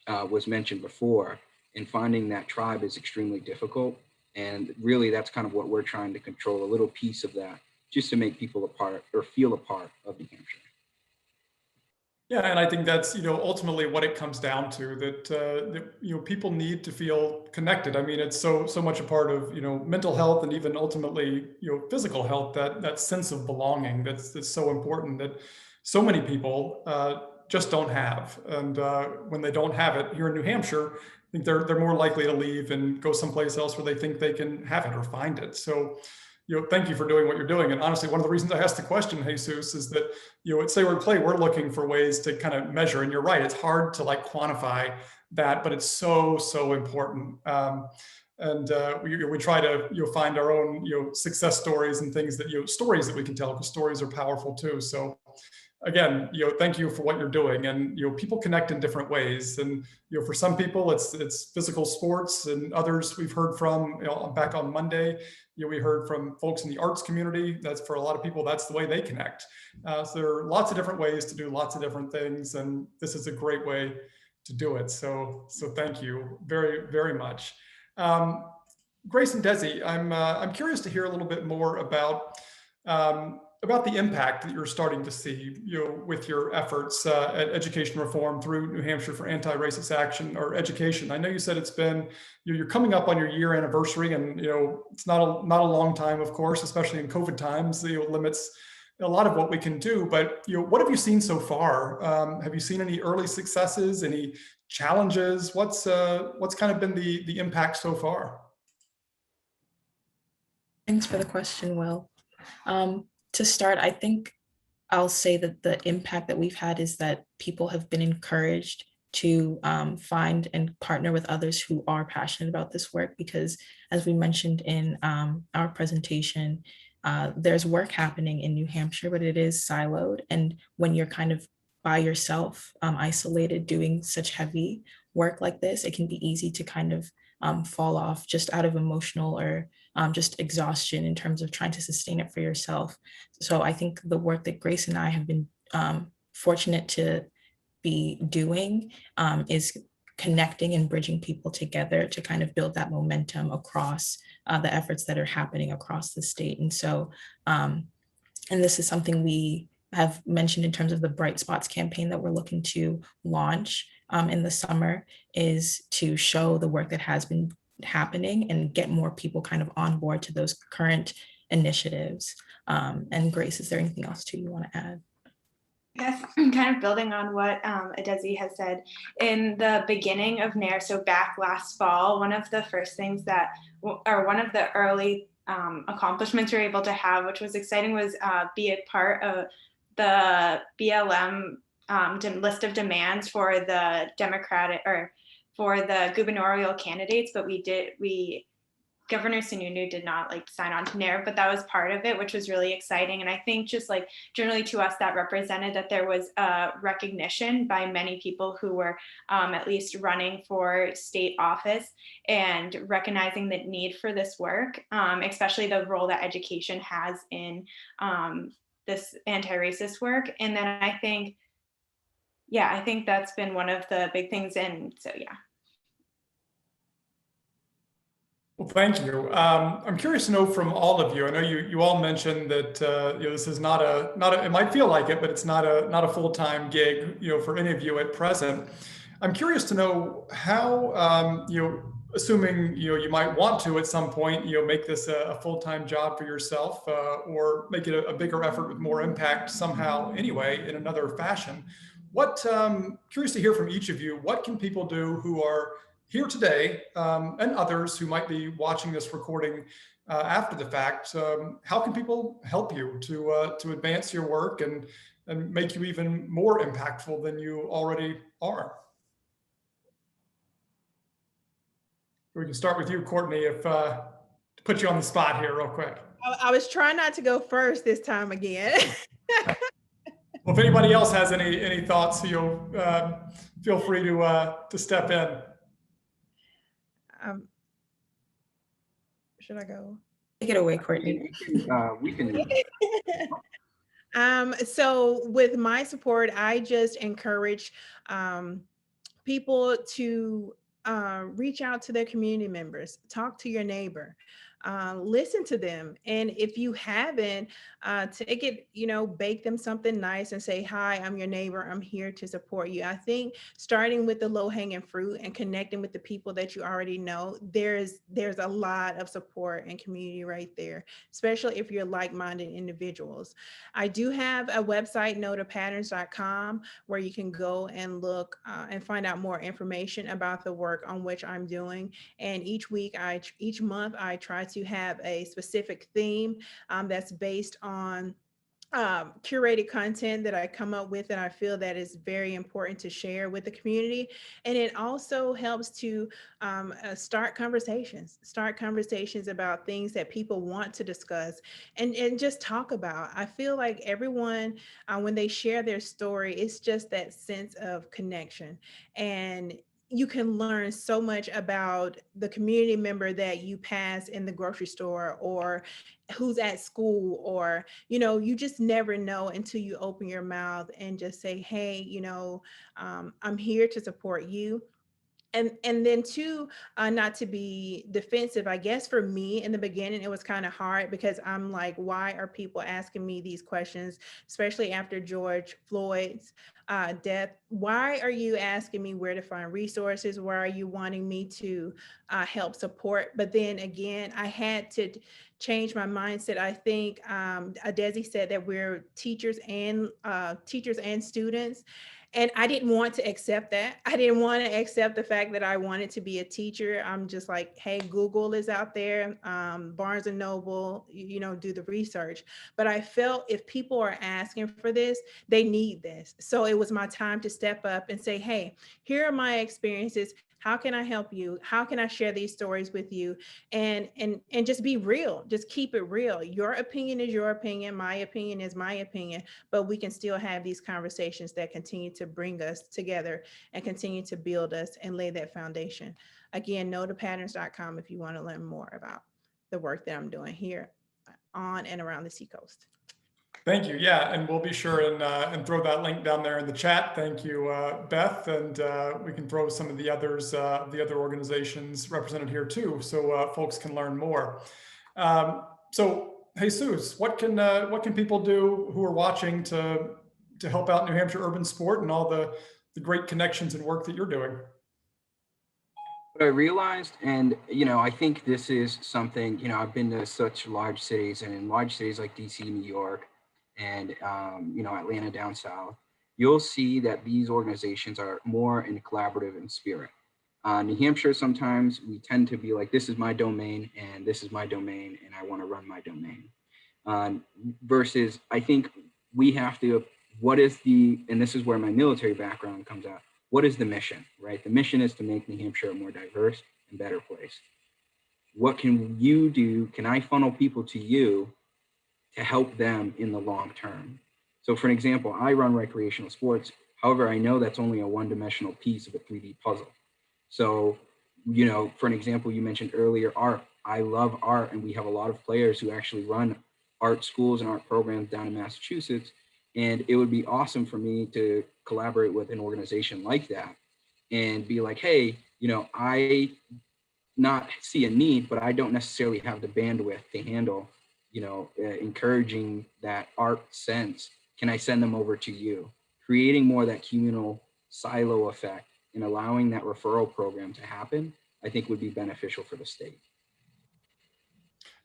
was mentioned before, and finding that tribe is extremely difficult. And really, that's kind of what we're trying to control, a little piece of that, just to make people a part, or feel a part of New Hampshire. Yeah, and I think that's ultimately what it comes down to, that people need to feel connected. I mean, it's so much a part of mental health, and even ultimately physical health. That sense of belonging that's so important, that so many people just don't have. And when they don't have it here in New Hampshire, I think they're more likely to leave and go someplace else where they think they can have it or find it. So thank you for doing what you're doing. And honestly, one of the reasons I asked the question, Jesus, is that, at Say Work Play, we're looking for ways to kind of measure. And you're right, it's hard to quantify that, but it's so important. And we try to find our own success stories and things that stories that we can tell, because stories are powerful too. So again, thank you for what you're doing. And people connect in different ways. And for some people, it's physical sports, and others we've heard from. Back on Monday, we heard from folks in the arts community. That's, for a lot of people, that's the way they connect. So there are lots of different ways to do lots of different things, and this is a great way to do it. So thank you very, very much. Grace and Desi, I'm curious to hear a little bit more about the impact that you're starting to see, with your efforts at education reform through New Hampshire for Anti-Racist Action, or education. I know you said it's been, you're coming up on your year anniversary, and it's not a long time, of course, especially in COVID times. Limits a lot of what we can do. But what have you seen so far? Have you seen any early successes? Any challenges? What's kind of been the impact so far? Thanks for the question, Will. To start, I think I'll say that the impact that we've had is that people have been encouraged to find and partner with others who are passionate about this work, because as we mentioned in our presentation, there's work happening in New Hampshire, but it is siloed. And when you're kind of by yourself, isolated, doing such heavy work like this, it can be easy to kind of fall off just out of emotional or just exhaustion in terms of trying to sustain it for yourself. So I think the work that Grace and I have been fortunate to be doing is connecting and bridging people together to kind of build that momentum across the efforts that are happening across the state. And so, and this is something we have mentioned in terms of the Bright Spots campaign that we're looking to launch in the summer, is to show the work that has been happening and get more people kind of on board to those current initiatives. And Grace, is there anything else too you want to add? Yes, kind of building on what Adesi has said in the beginning of NAIR, so back last fall, one of the first things that, or one of the early accomplishments we were able to have, which was exciting, was be a part of the BLM list of demands for the Democratic, or for the gubernatorial candidates, but Governor Sununu did not sign on to NAIR, but that was part of it, which was really exciting. And I think just generally to us, that represented that there was a recognition by many people who were at least running for state office, and recognizing the need for this work, especially the role that education has in this anti-racist work. And then I think yeah, I think that's been one of the big things. And so, yeah. Well, thank you. I'm curious to know from all of you. I know you all mentioned that this is not a. It might feel like it, but it's not a full-time gig. For any of you at present. I'm curious to know how assuming you might want to at some point make this a full-time job for yourself or make it a bigger effort with more impact somehow anyway in another fashion. What curious to hear from each of you. What can people do who are here today and others who might be watching this recording after the fact? How can people help you to advance your work and make you even more impactful than you already are? We can start with you, Courtney, if to put you on the spot here real quick. I was trying not to go first this time again. Well, if anybody else has any thoughts, you'll feel free to step in. Should I go? Take it away, Courtney. We can. So with my support, I just encourage people to reach out to their community members, talk to your neighbor, listen to them. And if you haven't, take it, bake them something nice and say, hi, I'm your neighbor. I'm here to support you. I think starting with the low hanging fruit and connecting with the people that you already know, there's a lot of support and community right there, especially if you're like-minded individuals. I do have a website, notapatterns.com, where you can go and look and find out more information about the work on which I'm doing. And each month, I try to have a specific theme that's based on curated content that I come up with and I feel that is very important to share with the community. And it also helps to start conversations about things that people want to discuss and just talk about. I feel like everyone, when they share their story, it's just that sense of connection. And you can learn so much about the community member that you pass in the grocery store or who's at school, or you just never know until you open your mouth and just say, hey, I'm here to support you. And then two, not to be defensive, I guess for me in the beginning, it was kind of hard because I'm like, why are people asking me these questions, especially after George Floyd's death? Why are you asking me where to find resources? Why are you wanting me to help support? But then again, I had to change my mindset. I think Desi said that we're teachers and students. And I didn't want to accept that. I didn't want to accept the fact that I wanted to be a teacher. I'm just like, hey, Google is out there, Barnes and Noble, do the research. But I felt if people are asking for this, they need this. So it was my time to step up and say, hey, here are my experiences. How can I help you? How can I share these stories with you? And just be real. Just keep it real. Your opinion is your opinion. My opinion is my opinion. But we can still have these conversations that continue to bring us together and continue to build us and lay that foundation. Again, notapatterns.com if you want to learn more about the work that I'm doing here on and around the Seacoast. Thank you. Yeah, and we'll be sure and throw that link down there in the chat. Thank you, Beth, and we can throw some of the others, the other organizations represented here too, so folks can learn more. So, Jesus, what can people do who are watching to help out New Hampshire urban sport and all the great connections and work that you're doing? What I realized, and I think this is something, I've been to such large cities, and in large cities like DC, New York, and Atlanta down south, you'll see that these organizations are more in collaborative in spirit. New Hampshire, sometimes we tend to be like, this is my domain and this is my domain and I want to run my domain. Versus I think we have to, and this is where my military background comes out, what is the mission, right? The mission is to make New Hampshire a more diverse and better place. What can you do? Can I funnel people to you to help them in the long term? So for an example, I run recreational sports. However, I know that's only a one-dimensional piece of a 3D puzzle. So, for an example, you mentioned earlier, art. I love art, and we have a lot of players who actually run art schools and art programs down in Massachusetts. And it would be awesome for me to collaborate with an organization like that and be like, hey, you know, I not see a need, but I don't necessarily have the bandwidth to handle, you know, encouraging that art sense. Can I send them over to you? Creating more of that communal silo effect and allowing that referral program to happen, I think would be beneficial for the state.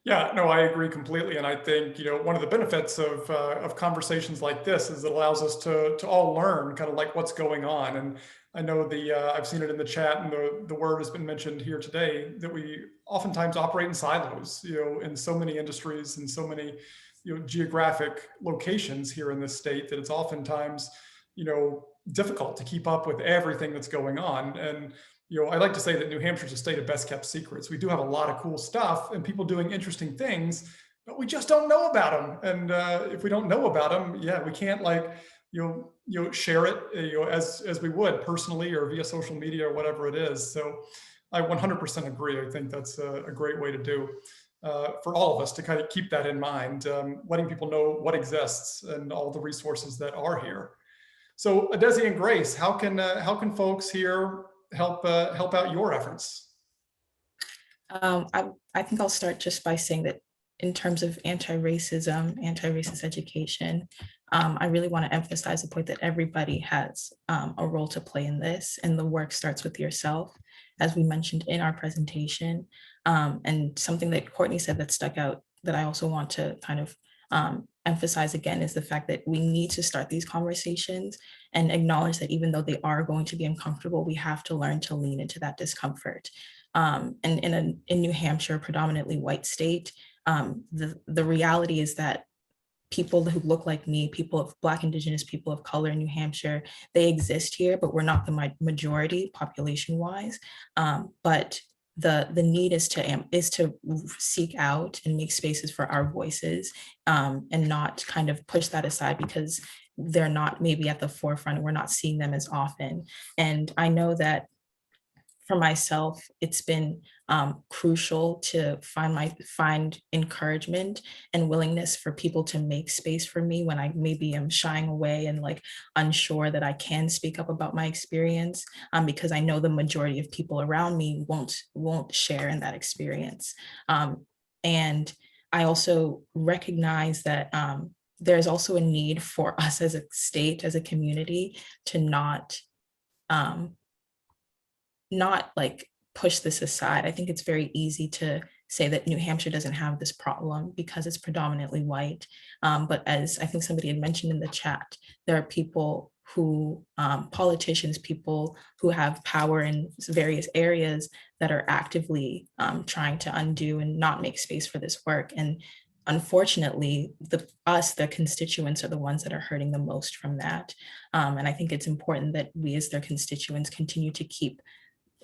Yeah, no, I agree completely, and I think one of the benefits of conversations like this is it allows us to all learn kind of like what's going on. And I know I've seen it in the chat, and the word has been mentioned here today that we oftentimes operate in silos, in so many industries and so many geographic locations here in this state that it's oftentimes difficult to keep up with everything that's going on. And I like to say that New Hampshire is a state of best kept secrets. We do have a lot of cool stuff and people doing interesting things, but we just don't know about them. And if we don't know about them, yeah, we can't share it as we would personally or via social media or whatever it is. So I 100% agree. I think that's a great way to do for all of us to kind of keep that in mind, letting people know what exists and all the resources that are here. So Adesi and Grace, how can folks here help out your efforts? I think I'll start just by saying that in terms of anti-racist education, I really want to emphasize the point that everybody has a role to play in this, and the work starts with yourself, as we mentioned in our presentation. And something that Courtney said that stuck out that I also want to kind of emphasize again is the fact that we need to start these conversations and acknowledge that even though they are going to be uncomfortable, we have to learn to lean into that discomfort. And in New Hampshire, predominantly white state, the reality is that people who look like me, people of Black, Indigenous, people of color in New Hampshire, they exist here, but we're not the majority population-wise. But the need is to seek out and make spaces for our voices, and not kind of push that aside because they're not maybe at the forefront and we're not seeing them as often. And I know that for myself, it's been crucial to find encouragement and willingness for people to make space for me when I maybe am shying away and like unsure that I can speak up about my experience, because I know the majority of people around me won't share in that experience. And I also recognize that there's also a need for us as a state, as a community, to not like push this aside. I think it's very easy to say that New Hampshire doesn't have this problem because it's predominantly white. But as I think somebody had mentioned in the chat, there are people who, politicians, people who have power in various areas that are actively trying to undo and not make space for this work. And unfortunately, the constituents are the ones that are hurting the most from that. And I think it's important that we as their constituents continue to keep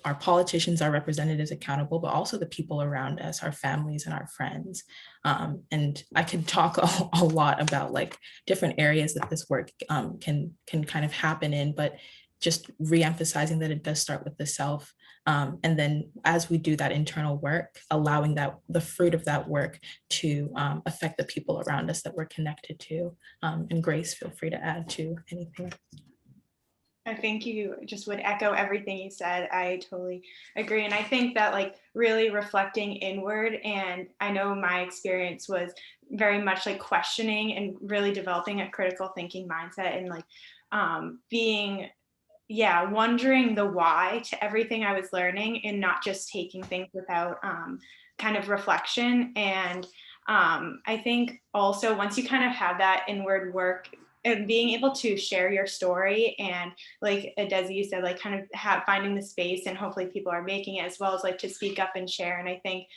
our politicians, our representatives accountable, but also the people around us, our families and our friends. And I could talk a lot about like different areas that this work can kind of happen in, but just re-emphasizing that it does start with the self. And then as we do that internal work, allowing that the fruit of that work to affect the people around us that we're connected to. And Grace, feel free to add to anything. I think you just would echo everything you said. I totally agree. And I think that like really reflecting inward, and I know my experience was very much like questioning and really developing a critical thinking mindset and like wondering the why to everything I was learning and not just taking things without kind of reflection. And I think also once you kind of have that inward work and being able to share your story and like Adesi, you said, like kind of finding the space and hopefully people are making it as well as like to speak up and share. And I think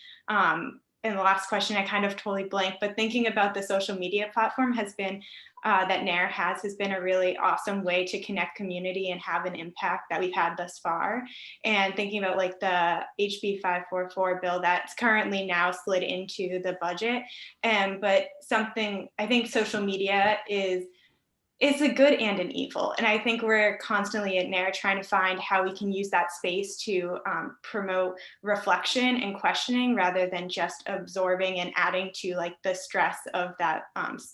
in the last question, I kind of totally blanked, but thinking about the social media platform has been that NAIR has been a really awesome way to connect community and have an impact that we've had thus far. And thinking about like the HB 544 bill that's currently now slid into the budget. But something I think social media it's a good and an evil. And I think we're constantly in there trying to find how we can use that space to promote reflection and questioning rather than just absorbing and adding to like the stress of that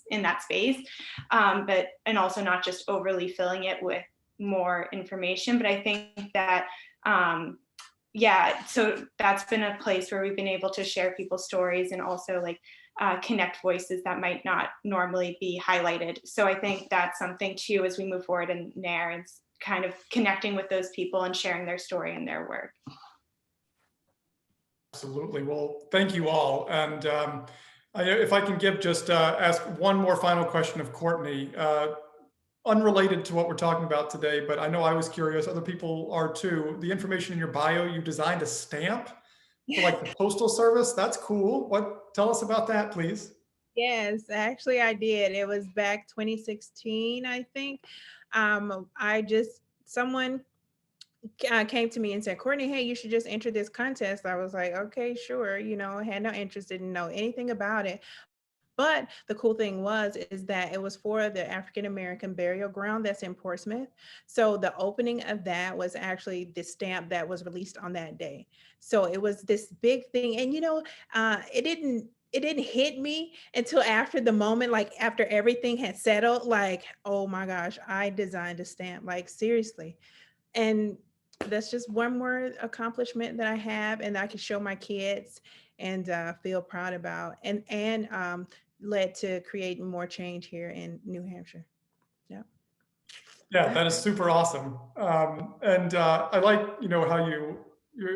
in that space. And also not just overly filling it with more information. But I think that, yeah, so that's been a place where we've been able to share people's stories and also like connect voices that might not normally be highlighted. So I think that's something too, as we move forward in NAIR, is kind of connecting with those people and sharing their story and their work. Absolutely. Well, thank you all. And if I can give just ask one more final question of Courtney, unrelated to what we're talking about today, but I know I was curious, other people are too. The information in your bio, you designed a stamp for like the postal service. That's cool. Tell us about that, please. Yes, actually I did. It was back 2016, I think. Someone came to me and said, Courtney, hey, you should just enter this contest. I was like, okay, sure. You know, I had no interest, didn't know anything about it. But the cool thing is that it was for the African-American burial ground that's in Portsmouth. So the opening of that was actually the stamp that was released on that day. So it was this big thing. And, you know, it didn't hit me until after the moment, like after everything had settled, like, oh my gosh, I designed a stamp, like seriously. And that's just one more accomplishment that I have and I can show my kids and feel proud about and led to creating more change here in New Hampshire. Yeah. Yeah, that is super awesome. And I like, you know,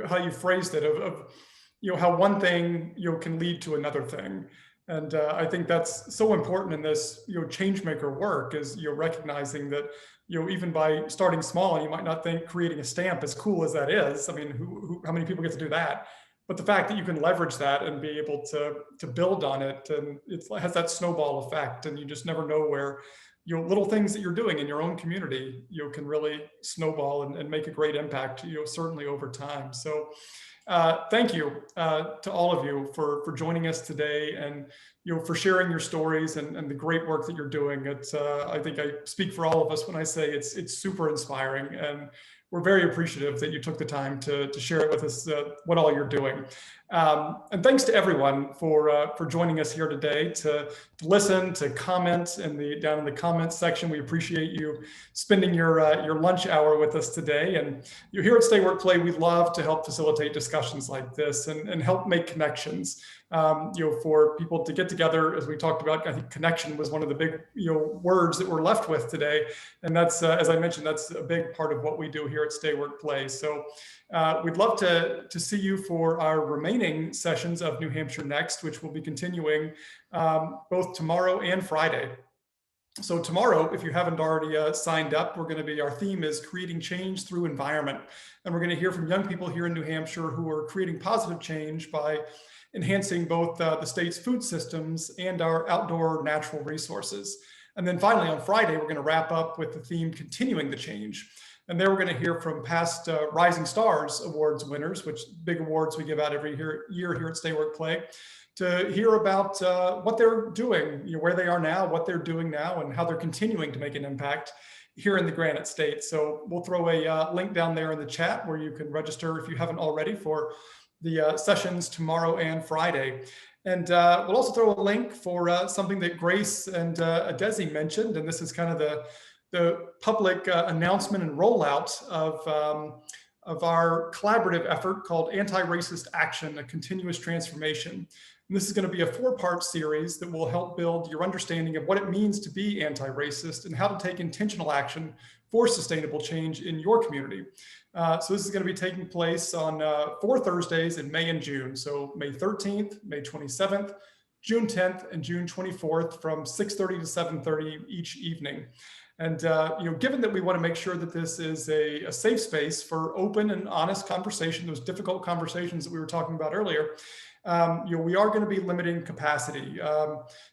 how you phrased it of you know, how one thing, you know, can lead to another thing. And I think that's so important in this, you know, change maker work is, you know, recognizing that, you know, even by starting small, you might not think creating a stamp, as cool as that is. I mean, how many people get to do that? But the fact that you can leverage that and be able to build on it, and it has that snowball effect, and you just never know where, you know, little things that you're doing in your own community, you know, can really snowball and make a great impact, you know, certainly over time. So thank you to all of you for joining us today, and you know, for sharing your stories and the great work that you're doing. It's I think I speak for all of us when I say it's super inspiring, and we're very appreciative that you took the time to share it with us, what all you're doing. And thanks to everyone for joining us here today to listen, to comment down in the comments section. We appreciate you spending your lunch hour with us today. And you're here at Stay Work Play. We love to help facilitate discussions like this and help make connections. You know, for people to get together, as we talked about. I think connection was one of the big, you know, words that we're left with today, and that's as I mentioned, that's a big part of what we do here at Stay Work Play. So we'd love to see you for our remaining sessions of New Hampshire Next, which will be continuing both tomorrow and Friday. So tomorrow, if you haven't already signed up, our theme is creating change through environment. And we're going to hear from young people here in New Hampshire who are creating positive change by enhancing both the state's food systems and our outdoor natural resources. And then finally, on Friday, we're going to wrap up with the theme continuing the change. And there we're going to hear from past Rising Stars Awards winners, which big awards we give out every year here at Stay Work Play, to hear about what they're doing, you know, where they are now, what they're doing now, and how they're continuing to make an impact here in the Granite State. So we'll throw a link down there in the chat where you can register if you haven't already for the sessions tomorrow and Friday. And we'll also throw a link for something that Grace and Adesi mentioned, and this is kind of the public announcement and rollout of our collaborative effort called Anti-Racist Action, a Continuous Transformation. And this is going to be a 4-part series that will help build your understanding of what it means to be anti-racist and how to take intentional action for sustainable change in your community. So this is going to be taking place on 4 Thursdays in May and June. So May 13th, May 27th, June 10th, and June 24th from 6:30 to 7:30 each evening. And you know, given that we want to make sure that this is a safe space for open and honest conversation, those difficult conversations that we were talking about earlier, you know, we are going to be limiting capacity.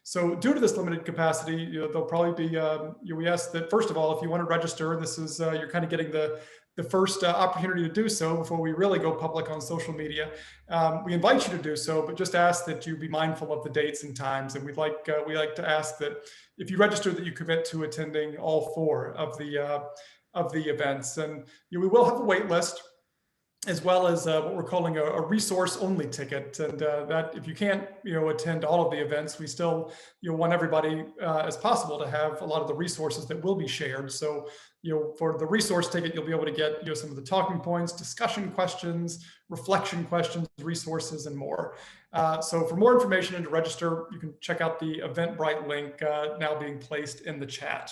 So due to this limited capacity, you know, there'll probably be, we ask that first of all, if you want to register, this is, you're kind of getting the the first opportunity to do so before we really go public on social media. We invite you to do so, but just ask that you be mindful of the dates and times. And we like to ask that if you register, that you commit to attending all 4 of the events. And we will have a wait list, as well as what we're calling a resource-only ticket. And that if you can't, attend all of the events, we still, want everybody as possible to have a lot of the resources that will be shared. So, for the resource ticket, you'll be able to get, some of the talking points, discussion questions, reflection questions, resources, and more. So for more information and to register, you can check out the Eventbrite link now being placed in the chat.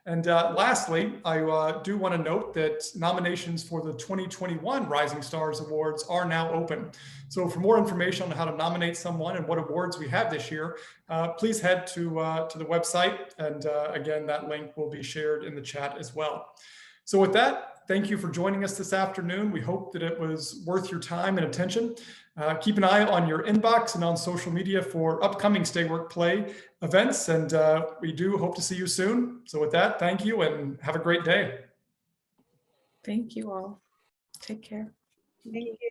And lastly, I do want to note that nominations for the 2021 Rising Stars Awards are now open. So for more information on how to nominate someone and what awards we have this year, please head to the website. And again, that link will be shared in the chat as well. So with that, thank you for joining us this afternoon. We hope that it was worth your time and attention. Keep an eye on your inbox and on social media for upcoming Stay Work Play events. And we do hope to see you soon. So with that, thank you and have a great day. Thank you all. Take care. Thank you.